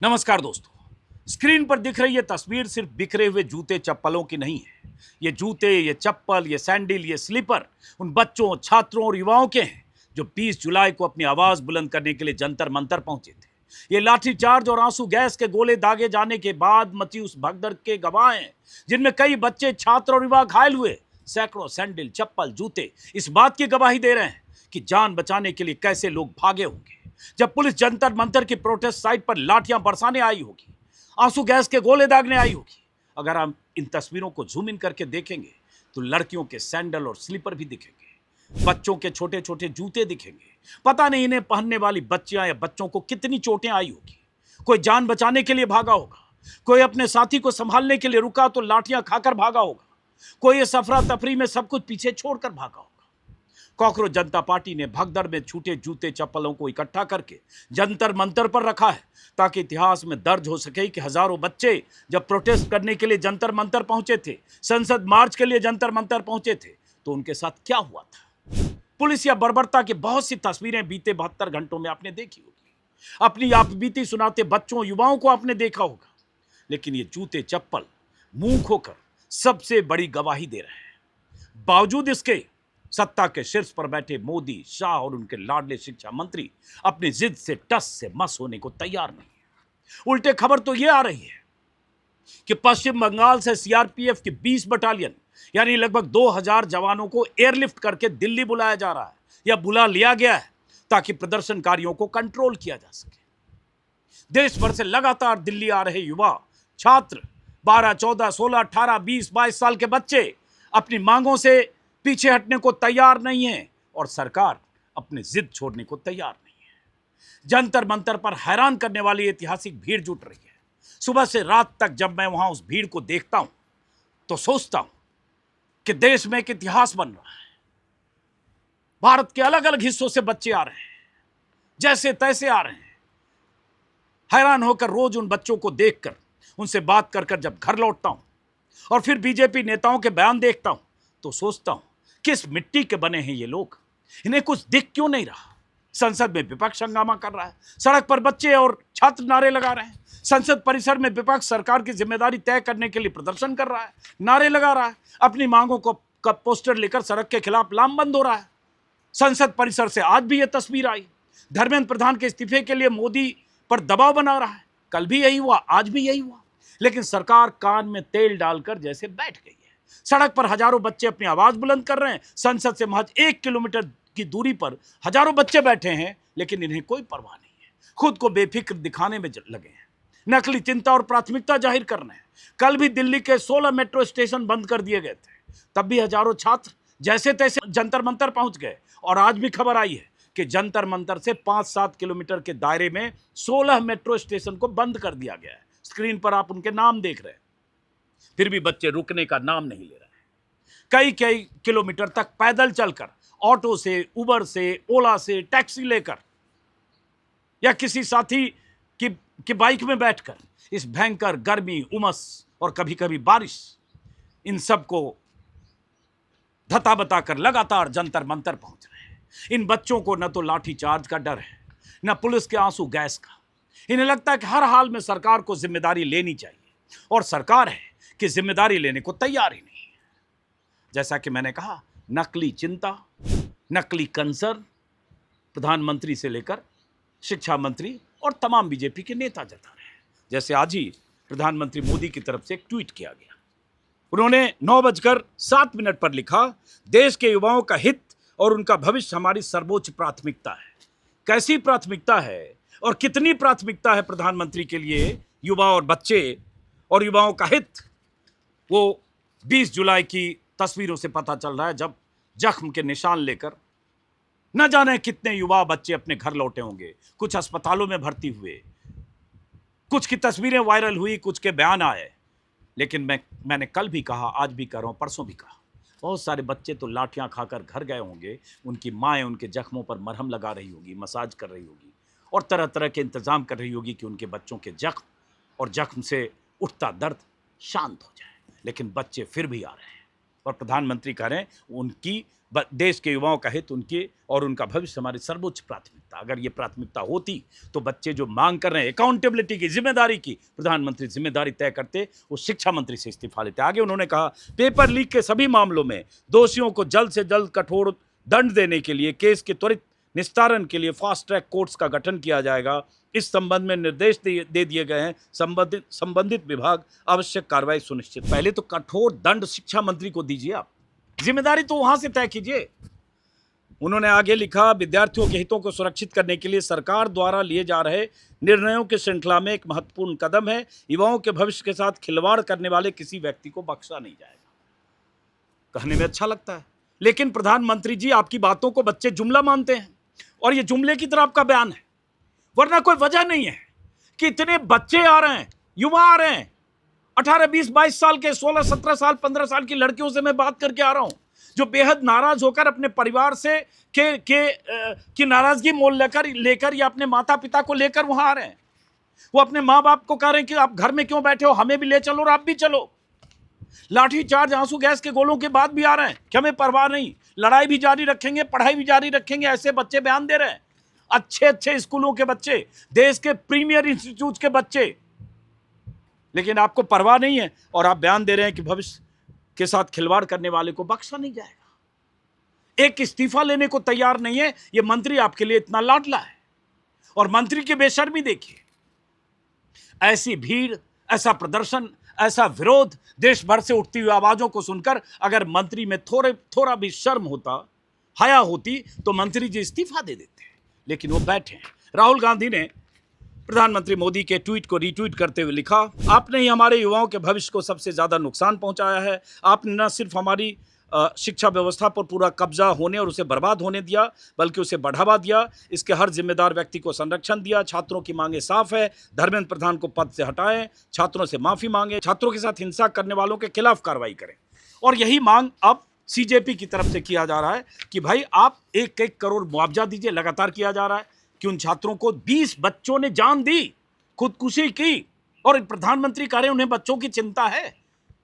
नमस्कार दोस्तों। स्क्रीन पर दिख रही ये तस्वीर सिर्फ बिखरे हुए जूते चप्पलों की नहीं है। ये जूते, ये चप्पल, ये सैंडल, ये स्लीपर उन बच्चों, छात्रों और युवाओं के हैं जो 20 जुलाई को अपनी आवाज बुलंद करने के लिए जंतर मंतर पहुंचे थे। ये लाठीचार्ज और आंसू गैस के गोले दागे जाने के बाद मची उस भगदड़ के गवाह हैं, जिनमें कई बच्चे, छात्र और युवा घायल हुए। सैकड़ों सैंडल, चप्पल, जूते इस बात की गवाही दे रहे हैं कि जान बचाने के लिए कैसे लोग भागे होंगे। जब पुलिस जंतर मंतर की प्रोटेस्ट साइट पर लाठियां बरसाने आई होगी, आंसू गैस के गोले दागने आई होगी। अगर हम इन तस्वीरों को जूम इन करके देखेंगे तो लड़कियों के सैंडल और स्लीपर भी दिखेंगे, बच्चों के छोटे छोटे जूते दिखेंगे। पता नहीं इन्हें पहनने वाली बच्चियां या बच्चों को कितनी चोटें आई होगी। कोई जान बचाने के लिए भागा होगा, कोई अपने साथी को संभालने के लिए रुका तो लाठियां खाकर भागा होगा, कोई ये सफरा तफरी में सब कुछ पीछे छोड़कर भागा होगा। कॉकरोच जनता पार्टी ने भगदड़ में छूटे जूते चप्पलों को इकट्ठा करके जंतर मंतर पर रखा है, ताकि इतिहास में दर्ज हो सके कि हजारों बच्चे जब प्रोटेस्ट करने के लिए जंतर मंतर पहुंचे थे, संसद मार्च के लिए जंतर मंतर पहुंचे थे, तो उनके साथ क्या हुआ था। पुलिस या बर्बरता की बहुत सी तस्वीरें बीते 72 घंटों में आपने देखी होगी। अपनी आपबीती सुनाते बच्चों, युवाओं को आपने देखा होगा। लेकिन ये जूते चप्पल मुंह खोकर सबसे बड़ी गवाही दे रहे हैं। बावजूद इसके सत्ता के शीर्ष पर बैठे मोदी, शाह और उनके लाडले शिक्षा मंत्री अपनी जिद से टस से मस होने को तैयार नहीं है। उल्टे खबर तो यह आ रही है कि पश्चिम बंगाल से सीआरपीएफ की 20 बटालियन यानी लगभग 2000 जवानों को एयरलिफ्ट करके दिल्ली बुलाया जा रहा है या बुला लिया गया है, ताकि प्रदर्शनकारियों को कंट्रोल किया जा सके। देश भर से लगातार दिल्ली आ रहे युवा, छात्र, 12, 14, 16, 18, 20, 22 साल के बच्चे अपनी मांगों से पीछे हटने को तैयार नहीं है और सरकार अपनी जिद छोड़ने को तैयार नहीं है। जंतर मंतर पर हैरान करने वाली ऐतिहासिक भीड़ जुट रही है। सुबह से रात तक जब मैं वहां उस भीड़ को देखता हूं तो सोचता हूं कि देश में एक इतिहास बन रहा है। भारत के अलग अलग हिस्सों से बच्चे आ रहे हैं, जैसे तैसे आ रहे हैं। हैरान होकर रोज उन बच्चों को देखकर, उनसे बात कर कर जब घर लौटता हूं और फिर बीजेपी नेताओं के बयान देखता हूं तो सोचता हूं, किस मिट्टी के बने हैं ये लोग। इन्हें कुछ दिख क्यों नहीं रहा। संसद में विपक्ष हंगामा कर रहा है, सड़क पर बच्चे और छात्र नारे लगा रहे हैं। संसद परिसर में विपक्ष सरकार की जिम्मेदारी तय करने के लिए प्रदर्शन कर रहा है, नारे लगा रहा है, अपनी मांगों को का पोस्टर लेकर सड़क के खिलाफ लामबंद हो रहा है। संसद परिसर से आज भी यह तस्वीर आई, धर्मेंद्र प्रधान के इस्तीफे के लिए मोदी पर दबाव बना रहा है। कल भी यही हुआ, आज भी यही हुआ, लेकिन सरकार कान में तेल डालकर जैसे बैठ गई है। सड़क पर हजारों बच्चे अपनी आवाज बुलंद कर रहे हैं। संसद से महज 1 किलोमीटर की दूरी पर हजारों बच्चे बैठे हैं, लेकिन इन्हें कोई परवाह नहीं है। खुद को बेफिक्र दिखाने में लगे हैं, नकली चिंता और प्राथमिकता जाहिर कर रहे हैं। कल भी दिल्ली के 16 मेट्रो स्टेशन बंद कर दिए गए थे, तब भी हजारों छात्र जैसे तैसे जंतर मंतर पहुंच गए। और आज भी खबर आई है कि जंतर मंतर से 5-7 किलोमीटर के दायरे में 16 मेट्रो स्टेशन को बंद कर दिया गया है। स्क्रीन पर आप उनके नाम देख रहे हैं, फिर भी बच्चे रुकने का नाम नहीं ले रहे हैं। कई कई किलोमीटर तक पैदल चलकर, ऑटो से, उबर से, ओला से, टैक्सी लेकर या किसी साथी की बाइक में बैठकर इस भयंकर गर्मी, उमस और कभी कभी बारिश, इन सब को धता बताकर लगातार जंतर मंतर पहुंच रहे हैं। इन बच्चों को न तो लाठी चार्ज का डर है, न पुलिस के आंसू गैस का। इन्हें लगता है कि हर हाल में सरकार को जिम्मेदारी लेनी चाहिए, और सरकार है कि जिम्मेदारी लेने को तैयार ही नहीं है। जैसा कि मैंने कहा, नकली चिंता, नकली कंसर्न प्रधानमंत्री से लेकर शिक्षा मंत्री और तमाम बीजेपी के नेता जता रहे हैं। जैसे आज ही प्रधानमंत्री मोदी की तरफ से एक ट्वीट किया गया। उन्होंने 9:07 पर लिखा, देश के युवाओं का हित और उनका भविष्य हमारी सर्वोच्च प्राथमिकता है। कैसी प्राथमिकता है और कितनी प्राथमिकता है प्रधानमंत्री के लिए युवा और बच्चे और युवाओं का हित, वो 20 जुलाई की तस्वीरों से पता चल रहा है, जब जख्म के निशान लेकर न जाने कितने युवा बच्चे अपने घर लौटे होंगे। कुछ अस्पतालों में भर्ती हुए, कुछ की तस्वीरें वायरल हुई, कुछ के बयान आए। लेकिन मैंने कल भी कहा, आज भी कह रहा हूं, परसों भी कहा, बहुत सारे बच्चे तो लाठियां खाकर घर गए होंगे। उनकी माएँ उनके जख्मों पर मरहम लगा रही होगी, मसाज कर रही होगी और तरह तरह के इंतजाम कर रही होगी कि उनके बच्चों के जख्म और जख्म से उठता दर्द शांत हो जाए। लेकिन बच्चे फिर भी आ रहे हैं और प्रधानमंत्री कह रहे हैं उनकी देश के युवाओं का हित उनके और उनका भविष्य हमारी सर्वोच्च प्राथमिकता। अगर ये प्राथमिकता होती तो बच्चे जो मांग कर रहे हैं अकाउंटेबिलिटी की, जिम्मेदारी की, प्रधानमंत्री जिम्मेदारी तय करते, वो शिक्षा मंत्री से इस्तीफा लेते। आगे उन्होंने कहा, पेपर लीक के सभी मामलों में दोषियों को जल्द से जल्द कठोर दंड देने के लिए केस के त्वरित निस्तारण के लिए फास्ट ट्रैक कोर्ट्स का गठन किया जाएगा। इस संबंध में निर्देश दे दिए गए हैं। संबंधित विभाग आवश्यक कार्रवाई सुनिश्चित। पहले तो कठोर दंड शिक्षा मंत्री को दीजिए, आप जिम्मेदारी तो वहां से तय कीजिए। उन्होंने आगे लिखा, विद्यार्थियों के हितों को सुरक्षित करने के लिए सरकार द्वारा लिए जा रहे निर्णयों की श्रृंखला में एक महत्वपूर्ण कदम है। युवाओं के भविष्य के साथ खिलवाड़ करने वाले किसी व्यक्ति को बख्शा नहीं जाएगा। कहने में अच्छा लगता है, लेकिन प्रधानमंत्री जी आपकी बातों को बच्चे जुमला मानते हैं और ये जुमले की तरह आपका बयान है, वरना कोई वजह नहीं है कि इतने बच्चे आ रहे हैं, युवा आ रहे हैं, 18, 20, 22 साल के, 16, 17 साल, 15 साल की लड़कियों से मैं बात करके आ रहा हूं, जो बेहद नाराज होकर अपने परिवार से की नाराजगी मोल लेकर या अपने माता पिता को लेकर वहां आ रहे हैं। वो अपने माँ बाप को कह रहे हैं कि आप घर में क्यों बैठे हो, हमें भी ले चलो और आप भी चलो। लाठी चार्ज, आंसू गैस के गोलों के बाद भी आ रहे हैं कि हमें परवाह नहीं, लड़ाई भी जारी रखेंगे, पढ़ाई भी जारी रखेंगे। ऐसे बच्चे बयान दे रहे हैं, अच्छे अच्छे स्कूलों के बच्चे, देश के प्रीमियर इंस्टीट्यूट के बच्चे, लेकिन आपको परवाह नहीं है और आप बयान दे रहे हैं कि भविष्य के साथ खिलवाड़ करने वाले को बख्शा नहीं जाएगा। एक इस्तीफा लेने को तैयार नहीं है। यह मंत्री आपके लिए इतना लाडला है और मंत्री की बेशर्मी देखिए। ऐसी भीड़, ऐसा प्रदर्शन, ऐसा विरोध, देश भर से उठती हुई आवाजों को सुनकर अगर मंत्री में थोड़ा भी शर्म होता, हया होती, तो मंत्री जी इस्तीफा दे देते, लेकिन वो बैठे हैं। राहुल गांधी ने प्रधानमंत्री मोदी के ट्वीट को रीट्वीट करते हुए लिखा, आपने ही हमारे युवाओं के भविष्य को सबसे ज्यादा नुकसान पहुंचाया है। आपने न सिर्फ हमारी शिक्षा व्यवस्था पर पूरा कब्जा होने और उसे बर्बाद होने दिया, बल्कि उसे बढ़ावा दिया। इसके हर जिम्मेदार व्यक्ति को संरक्षण दिया। छात्रों की मांगे साफ है, धर्मेंद्र प्रधान को पद से हटाएं, छात्रों से माफी मांगे, छात्रों के साथ हिंसा करने वालों के खिलाफ कार्रवाई करें। और यही मांग अब सीजेपी की तरफ से किया जा रहा है कि भाई आप 1-1 करोड़ मुआवजा दीजिए। लगातार किया जा रहा है कि उन छात्रों को, 20 बच्चों ने जान दी, खुदकुशी की, और प्रधानमंत्री कह रहे हैं उन्हें बच्चों की चिंता है,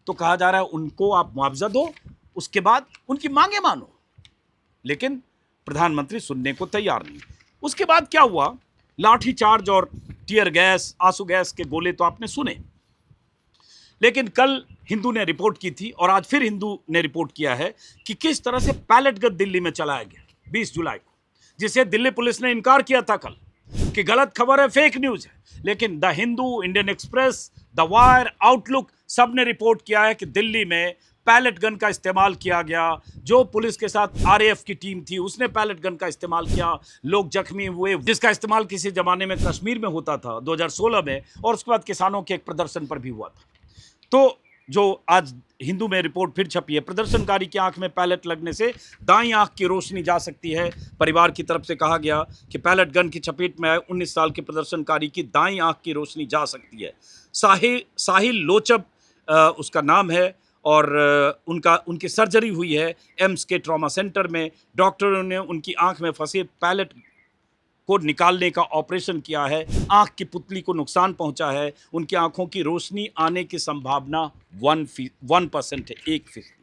तो कहा जा रहा है उनको आप मुआवजा दो, उसके बाद उनकी मांगे मानो। लेकिन प्रधानमंत्री सुनने को तैयार नहीं। उसके बाद क्या हुआ, लाठीचार्ज और टीयर गैस, आंसू गैस के गोले तो आपने सुने, लेकिन कल हिंदू ने रिपोर्ट की थी और आज फिर हिंदू ने रिपोर्ट किया है कि किस तरह से पैलेट गन दिल्ली में चलाया गया 20 जुलाई को, जिसे दिल्ली पुलिस ने इनकार किया था कल कि गलत खबर है, फेक न्यूज है। लेकिन the Hindu, Indian express, the wire, outlook सब ने रिपोर्ट किया है कि दिल्ली में पैलेट गन का इस्तेमाल किया गया। जो पुलिस के साथ आरएएफ की टीम थी उसने पैलेट गन का इस्तेमाल किया, लोग जख्मी हुए, जिसका इस्तेमाल किसी जमाने में कश्मीर में होता था 2016 में, और उसके बाद किसानों के एक प्रदर्शन पर भी हुआ था। तो जो आज हिंदू में रिपोर्ट फिर छपी है, प्रदर्शनकारी की आंख में पैलेट लगने से दाईं आंख की रोशनी जा सकती है। परिवार की तरफ से कहा गया कि पैलेट गन की चपेट में आए 19 साल के प्रदर्शनकारी की दाईं आंख की रोशनी जा सकती है। साहिल लोचब उसका नाम है और उनकी सर्जरी हुई है एम्स के ट्रॉमा सेंटर में। डॉक्टरों ने उनकी आंख में फंसे पैलेट को निकालने का ऑपरेशन किया है। आंख की पुतली को नुकसान पहुंचा है। उनकी आंखों की रोशनी आने की संभावना 1% है, 1%।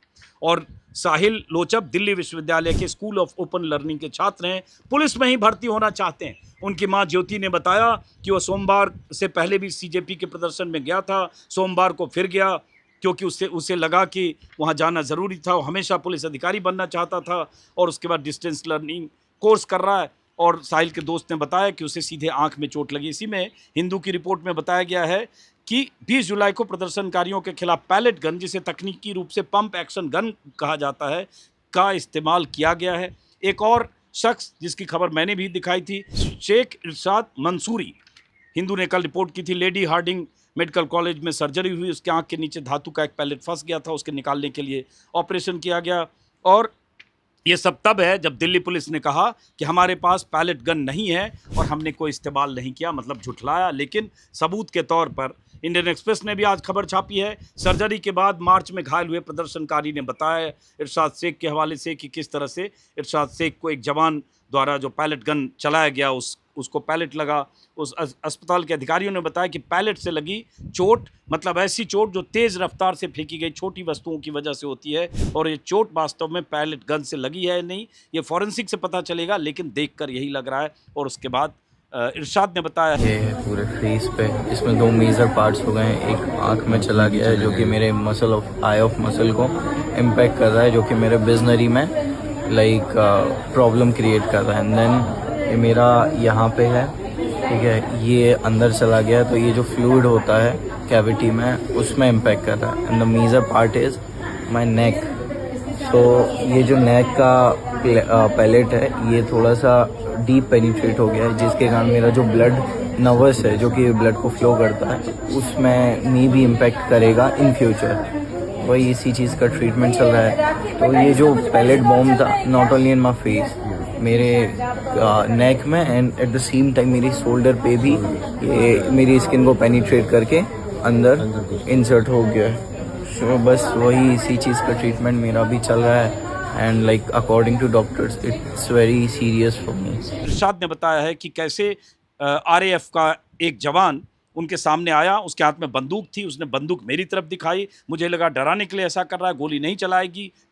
और साहिल लोचब दिल्ली विश्वविद्यालय के स्कूल ऑफ ओपन लर्निंग के छात्र हैं, पुलिस में ही भर्ती होना चाहते हैं। उनकी मां ज्योति ने बताया कि वो सोमवार से पहले भी सीजेपी के प्रदर्शन में गया था, सोमवार को फिर गया क्योंकि उसे लगा कि वहाँ जाना ज़रूरी था। वो हमेशा पुलिस अधिकारी बनना चाहता था और उसके बाद डिस्टेंस लर्निंग कोर्स कर रहा है। और साहिल के दोस्त ने बताया कि उसे सीधे आंख में चोट लगी। इसी में हिंदू की रिपोर्ट में बताया गया है कि 20 जुलाई को प्रदर्शनकारियों के खिलाफ पैलेट गन, जिसे तकनीकी रूप से पंप एक्शन गन कहा जाता है, का इस्तेमाल किया गया है। एक और शख्स जिसकी खबर मैंने भी दिखाई थी, शेख इरशाद मंसूरी, हिंदू ने कल रिपोर्ट की थी, लेडी हार्डिंग मेडिकल कॉलेज में सर्जरी हुई, उसके आंख के नीचे धातु का एक पैलेट फंस गया था, उसके निकालने के लिए ऑपरेशन किया गया। और ये सब तब है जब दिल्ली पुलिस ने कहा कि हमारे पास पैलेट गन नहीं है और हमने कोई इस्तेमाल नहीं किया, मतलब झुठलाया। लेकिन सबूत के तौर पर इंडियन एक्सप्रेस ने भी आज खबर छापी है, सर्जरी के बाद मार्च में घायल हुए प्रदर्शनकारी ने बताया इरशाद शेख के हवाले से कि किस तरह से इरशाद शेख को एक जवान द्वारा जो पैलेट गन चलाया गया उसको पैलेट लगा। उस अस्पताल के अधिकारियों ने बताया कि पैलेट से लगी चोट, मतलब ऐसी चोट जो तेज़ रफ्तार से फेंकी गई छोटी वस्तुओं की वजह से होती है, और ये चोट वास्तव में पैलेट गन से लगी है नहीं, ये फॉरेंसिक से पता चलेगा, लेकिन देखकर यही लग रहा है। और उसके बाद इरशाद ने बताया ये है पूरे फेस पे, इसमें 2 मेजर पार्ट्स हो गए हैं। एक आँख में चला गया है जो कि मेरे muscle of I of muscle को इम्पेक्ट कर रहा है, जो कि मेरे बिजनरी में लाइक प्रॉब्लम क्रिएट कर रहा है। एंड देन ये मेरा यहाँ पे है, ठीक है, ये अंदर चला गया, तो ये जो फ्लूइड होता है कैविटी में उसमें इम्पेक्ट कर रहा है। And the major part is my neck. तो ये जो नेक का पैलेट है ये थोड़ा सा डीप पेनिट्रेट हो गया है, जिसके कारण मेरा जो ब्लड नर्वस है जो कि ब्लड को फ्लो करता है उसमें मी भी इम्पेक्ट करेगा इन फ्यूचर। वही इसी चीज़ का ट्रीटमेंट चल रहा है। तो ये जो पैलेट बॉम्ब था not only in my face, मेरे नेक में and at the same time मेरी शोल्डर पे भी ये मेरी स्किन को पेनिट्रेट करके अंदर इंसर्ट हो गया है। सो बस वही इसी चीज़ का ट्रीटमेंट मेरा भी चल रहा है। And like according to doctors it's very serious for me. Irshad ने बताया है कि कैसे आरएएफ का एक जवान उनके सामने आया, उसके हाथ में बंदूक थी, उसने बंदूक मेरी तरफ दिखाई, मुझे लगा डराने के लिए ऐसा कर रहा है, गोली नहीं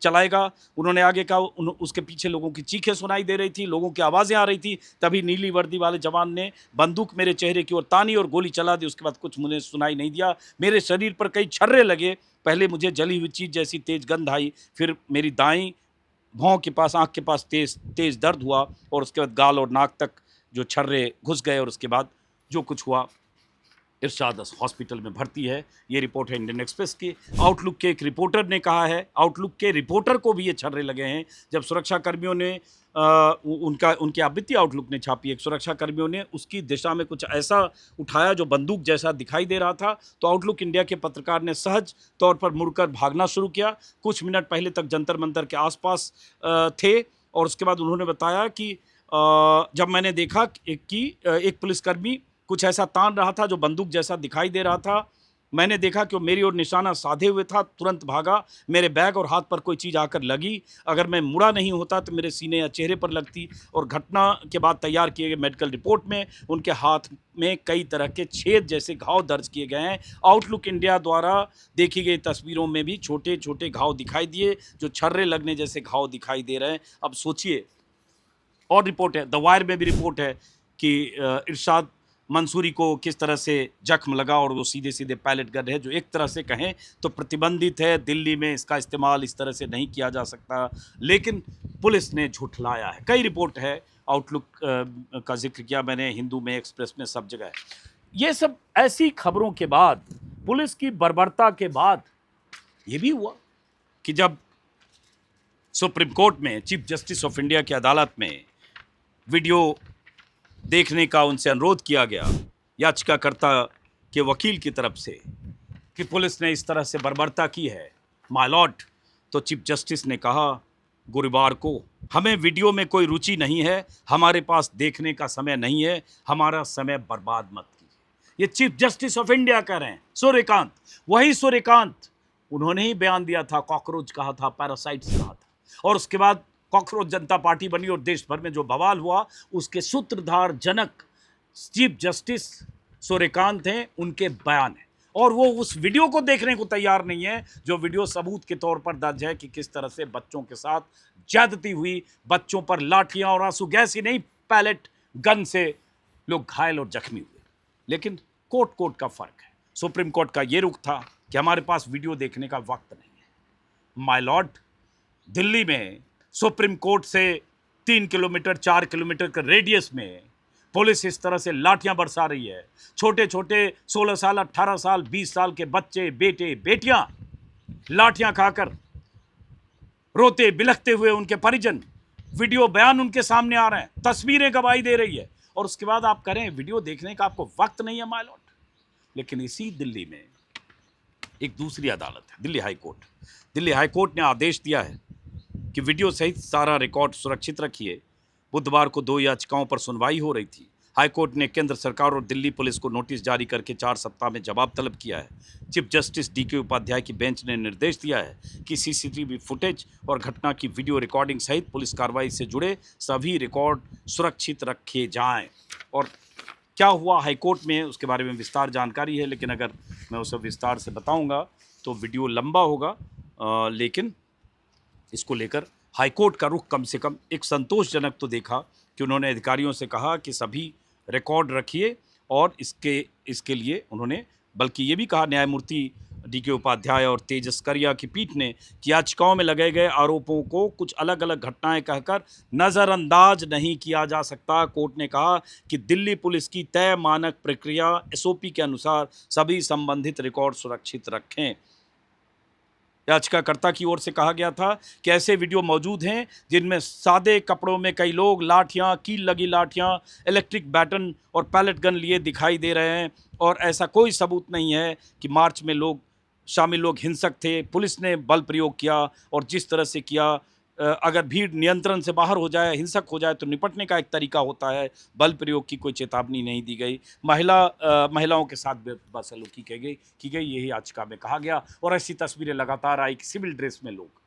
चलाएगा। उन्होंने आगे कहा, उसके पीछे लोगों की चीखें सुनाई दे रही थी, लोगों की आवाज़ें आ रही थी, तभी नीली वर्दी वाले जवान ने बंदूक मेरे चेहरे की ओर तानी और गोली चला दी। उसके बाद कुछ मुझे सुनाई नहीं दिया, मेरे शरीर पर कई छर्रे लगे, पहले मुझे जली हुई चीज़ जैसी तेज़ गंध आई, फिर मेरी दाईं भौं के पास, आँख के पास तेज़ दर्द हुआ, और उसके बाद गाल और नाक तक जो छर्रे घुस गए, और उसके बाद जो कुछ हुआ। इरशाद हॉस्पिटल में भर्ती है। ये रिपोर्ट है इंडियन एक्सप्रेस की। आउटलुक के एक रिपोर्टर ने कहा है, आउटलुक के रिपोर्टर को भी ये छर्रे लगे हैं। जब सुरक्षा कर्मियों ने उनकी आवृत्ति आउटलुक ने छापी, एक सुरक्षा कर्मियों ने उसकी दिशा में कुछ ऐसा उठाया जो बंदूक जैसा दिखाई दे रहा था, तो आउटलुक इंडिया के पत्रकार ने सहज तौर पर मुड़कर भागना शुरू किया। कुछ मिनट पहले तक जंतर मंतर के आसपास थे, और उसके बाद उन्होंने बताया कि जब मैंने देखा कि एक पुलिसकर्मी कुछ ऐसा तान रहा था जो बंदूक जैसा दिखाई दे रहा था, मैंने देखा कि वो मेरी ओर निशाना साधे हुए था, तुरंत भागा। मेरे बैग और हाथ पर कोई चीज़ आकर लगी, अगर मैं मुड़ा नहीं होता तो मेरे सीने या चेहरे पर लगती। और घटना के बाद तैयार किए गए मेडिकल रिपोर्ट में उनके हाथ में कई तरह के छेद जैसे घाव दर्ज किए गए हैं। आउटलुक इंडिया द्वारा देखी गई तस्वीरों में भी छोटे छोटे घाव दिखाई दिए, जो छर्रे लगने जैसे घाव दिखाई दे रहे हैं। अब सोचिए, और रिपोर्ट है, द वायर में भी रिपोर्ट है कि इरशाद मंसूरी को किस तरह से जख्म लगा, और वो सीधे सीधे पैलेट गन है, जो एक तरह से कहें तो प्रतिबंधित है। दिल्ली में इसका इस्तेमाल इस तरह से नहीं किया जा सकता, लेकिन पुलिस ने झुठलाया है। कई रिपोर्ट है, आउटलुक का जिक्र किया मैंने, हिंदू में, एक्सप्रेस में, सब जगह है। ये सब ऐसी खबरों के बाद, पुलिस की बर्बरता के बाद ये भी हुआ कि जब सुप्रीम कोर्ट में चीफ जस्टिस ऑफ इंडिया की अदालत में वीडियो देखने का उनसे अनुरोध किया गया, याचिकाकर्ता के वकील की तरफ से, कि पुलिस ने इस तरह से बर्बरता की है माय लॉर्ड, तो चीफ जस्टिस ने कहा गुरुवार को, हमें वीडियो में कोई रुचि नहीं है, हमारे पास देखने का समय नहीं है, हमारा समय बर्बाद मत कीजिए। ये चीफ जस्टिस ऑफ इंडिया कह रहे हैं, सूर्यकांत, वही सूर्यकांत, उन्होंने ही बयान दिया था, कॉकरोच कहा था, पैरासाइट्स कहा था, और उसके बाद कॉकरोच जनता पार्टी बनी और देश भर में जो बवाल हुआ, उसके सूत्रधार जनक चीफ जस्टिस सूर्यकांत हैं, उनके बयान है। और वो उस वीडियो को देखने को तैयार नहीं है, जो वीडियो सबूत के तौर पर दर्ज है कि किस तरह से बच्चों के साथ ज्यादती हुई, बच्चों पर लाठियां और आंसू गैस ही नहीं, पैलेट गन से लोग घायल और जख्मी हुए। लेकिन कोर्ट का फर्क है। सुप्रीम कोर्ट का ये रुख था कि हमारे पास वीडियो देखने का वक्त नहीं है। माय लॉर्ड, दिल्ली में सुप्रीम कोर्ट से 3 किलोमीटर 4 किलोमीटर के रेडियस में पुलिस इस तरह से लाठियां बरसा रही है। छोटे छोटे 16 साल 18 साल 20 साल के बच्चे, बेटे बेटियां लाठियां खाकर रोते बिलखते हुए, उनके परिजन, वीडियो बयान उनके सामने आ रहे हैं, तस्वीरें गवाही दे रही है, और उसके बाद आप करें वीडियो देखने का आपको वक्त नहीं है माय लॉर्ड। लेकिन इसी दिल्ली में एक दूसरी अदालत है, Delhi high court. Delhi high court ने आदेश दिया है कि वीडियो सहित सारा रिकॉर्ड सुरक्षित रखिए। बुधवार को 2 याचिकाओं पर सुनवाई हो रही थी। हाईकोर्ट ने केंद्र सरकार और दिल्ली पुलिस को नोटिस जारी करके 4 सप्ताह में जवाब तलब किया है। चीफ जस्टिस डीके उपाध्याय की बेंच ने निर्देश दिया है कि सीसीटीवी फुटेज और घटना की वीडियो रिकॉर्डिंग सहित पुलिस कार्रवाई से जुड़े सभी रिकॉर्ड सुरक्षित रखे जाएं। और क्या हुआ हाईकोर्ट में उसके बारे में विस्तार जानकारी है, लेकिन अगर मैं उसे विस्तार से बताऊंगा तो वीडियो लंबा होगा। लेकिन इसको लेकर हाईकोर्ट का रुख कम से कम एक संतोषजनक तो देखा कि उन्होंने अधिकारियों से कहा कि सभी रिकॉर्ड रखिए, और इसके लिए उन्होंने बल्कि ये भी कहा न्यायमूर्ति डीके उपाध्याय और तेजस करिया की पीठ ने कि याचिकाओं में लगाए गए आरोपों को कुछ अलग अलग घटनाएं कहकर नज़रअंदाज नहीं किया जा सकता। कोर्ट ने कहा कि दिल्ली पुलिस की तय मानक प्रक्रिया एसओपी के अनुसार सभी संबंधित रिकॉर्ड सुरक्षित रखें। याचिकाकर्ता की ओर से कहा गया था कि ऐसे वीडियो मौजूद हैं जिनमें सादे कपड़ों में कई लोग लाठियां, कील लगी लाठियां, इलेक्ट्रिक बैटन और पैलेट गन लिए दिखाई दे रहे हैं, और ऐसा कोई सबूत नहीं है कि मार्च में शामिल लोग हिंसक थे। पुलिस ने बल प्रयोग किया, और जिस तरह से किया, अगर भीड़ नियंत्रण से बाहर हो जाए, हिंसक हो जाए तो निपटने का एक तरीका होता है। बल प्रयोग की कोई चेतावनी नहीं दी गई। महिलाओं के साथ बदसलूकी की गई यही याचिका में कहा गया। और ऐसी तस्वीरें लगातार आई कि सिविल ड्रेस में लोग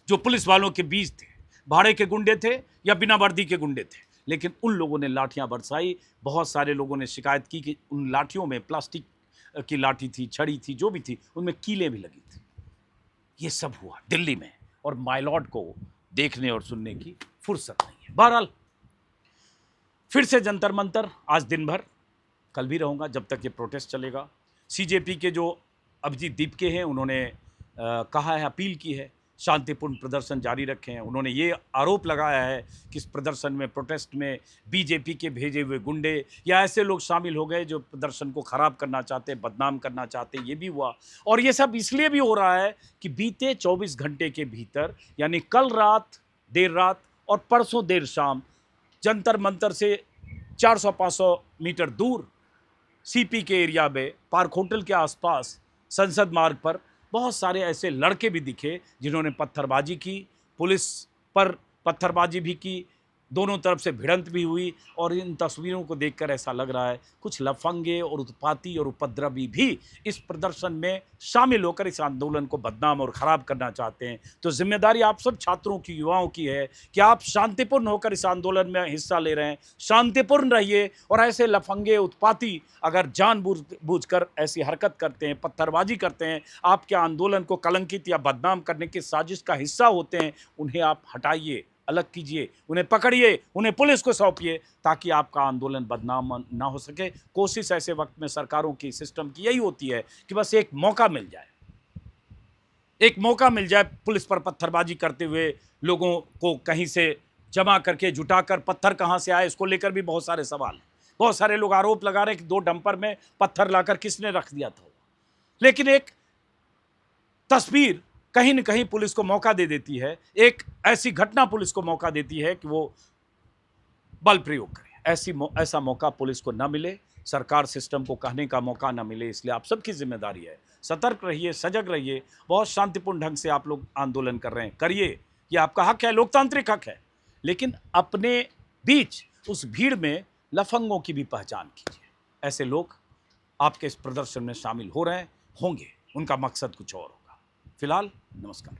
जो पुलिस वालों के बीच थे, भाड़े के गुंडे थे या बिना वर्दी के गुंडे थे, लेकिन उन लोगों ने लाठियां बरसाई। बहुत सारे लोगों ने शिकायत की कि उन लाठियों में प्लास्टिक की लाठी थी, छड़ी थी, जो भी थी, उनमें कीलें भी लगी थी। ये सब हुआ दिल्ली में, और माइलॉर्ड को देखने और सुनने की फुर्सत नहीं है। बहरहाल फिर से जंतर मंतर आज दिन भर, कल भी रहूँगा जब तक ये प्रोटेस्ट चलेगा। सीजेपी के जो अभिजीत दीपके हैं, उन्होंने कहा है, अपील की है, शांतिपूर्ण प्रदर्शन जारी रखें। उन्होंने ये आरोप लगाया है कि इस प्रदर्शन में, प्रोटेस्ट में बीजेपी के भेजे हुए गुंडे या ऐसे लोग शामिल हो गए जो प्रदर्शन को ख़राब करना चाहते, बदनाम करना चाहते। ये भी हुआ, और ये सब इसलिए भी हो रहा है कि बीते 24 घंटे के भीतर, यानी कल रात, देर रात और परसों देर शाम, जंतर मंतर से 400-500 मीटर दूर सीपी के एरिया में, पार्क होटल के आसपास, संसद मार्ग पर बहुत सारे ऐसे लड़के भी दिखे जिन्होंने पत्थरबाजी की, पुलिस पर पत्थरबाजी भी की, दोनों तरफ से भिड़ंत भी हुई। और इन तस्वीरों को देखकर ऐसा लग रहा है कुछ लफंगे और उत्पाती और उपद्रवी भी इस प्रदर्शन में शामिल होकर इस आंदोलन को बदनाम और ख़राब करना चाहते हैं। तो जिम्मेदारी आप सब छात्रों की, युवाओं की है कि आप शांतिपूर्ण होकर इस आंदोलन में हिस्सा ले रहे हैं, शांतिपूर्ण रहिए। और ऐसे लफंगे, उत्पाती अगर जानबूझकर ऐसी हरकत करते हैं, पत्थरबाजी करते हैं, आपके आंदोलन को कलंकित या बदनाम करने की साजिश का हिस्सा होते हैं, उन्हें आप हटाइए, अलग कीजिए, उन्हें पकड़िए, उन्हें पुलिस को सौंपिए, ताकि आपका आंदोलन बदनाम ना हो सके। कोशिश ऐसे वक्त में सरकारों की, सिस्टम की यही होती है कि बस एक मौका मिल जाए, एक मौका मिल जाए पुलिस पर पत्थरबाजी करते हुए लोगों को कहीं से जमा करके, जुटाकर। पत्थर कहाँ से आए, इसको लेकर भी बहुत सारे सवाल हैं। बहुत सारे लोग आरोप लगा रहे हैं कि 2 डंपर में पत्थर लाकर किसने रख दिया था। लेकिन एक तस्वीर कहीं न कहीं पुलिस को मौका दे देती है, एक ऐसी घटना पुलिस को मौका देती है कि वो बल प्रयोग करे। ऐसा मौका पुलिस को ना मिले, सरकार, सिस्टम को कहने का मौका ना मिले। इसलिए आप सबकी जिम्मेदारी है, सतर्क रहिए, सजग रहिए। बहुत शांतिपूर्ण ढंग से आप लोग आंदोलन कर रहे हैं, करिए, ये आपका हक है, लोकतांत्रिक हक है। लेकिन अपने बीच उस भीड़ में लफंगों की भी पहचान कीजिए। ऐसे लोग आपके इस प्रदर्शन में शामिल हो रहे हैं, होंगे, उनका मकसद कुछ और होगा। फिलहाल नमस्कार।